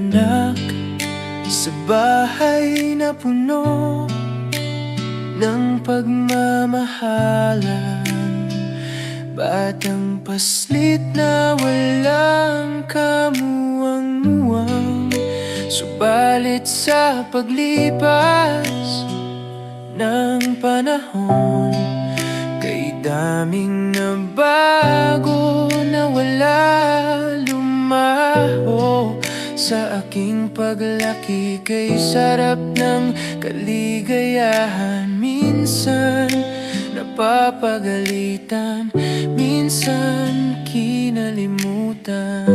pinanganak sa bahay na puno ng pagmamahalan. Batang paslit na walang kamuwang-muwang, subalit sa paglipas ng panahon, kay daming nabago na wala lumaho sa aking paglaki. Kay sarap ng kaligayahan, minsan napapagalitan, minsan kinalimutan.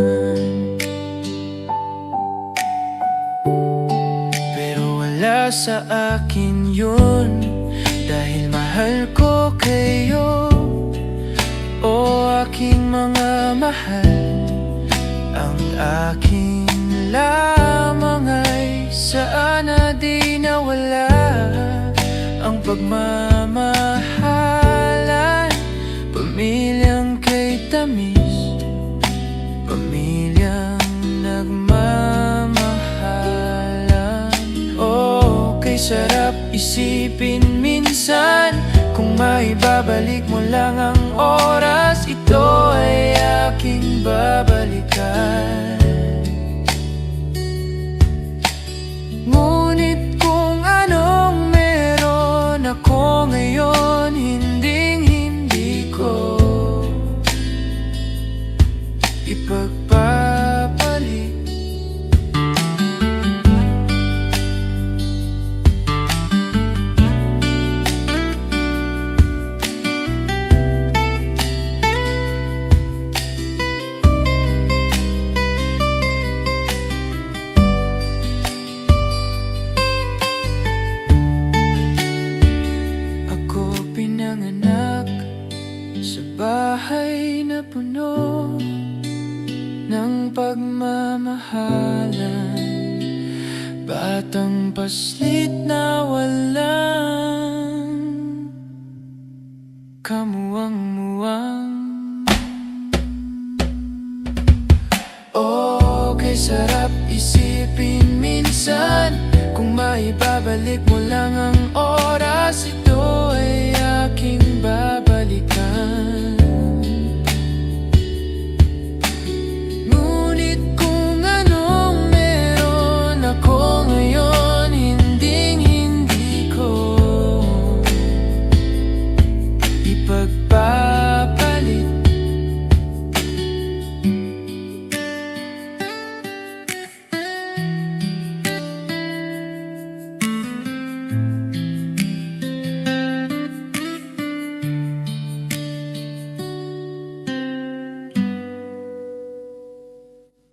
Pero wala sa akin yun, dahil mahal ko kayo, o aking mga mahal. Ang aking lamang ay sana di nawala ang pagmamahalan. Pamilyang kay tamis, pamilyang nagmamahalan. Oh, kay sarap isipin minsan, kung maibabalik mo lang ang oras, ito ay aking babalikan. Ngunit kung anong meron ako ngayon, hinding-hindi ko ipagpapalit. Pinanganak sa bahay na puno ng pagmamahalan. Batang paslit na walang kamuwang-muwang. Oh, kay sarap isipin minsan, kung maibabalik mo lang ang oras, ito ay aking babalikan. Ngunit kung anong meron ako ngayon, hinding-hindi ko ipagpapalit.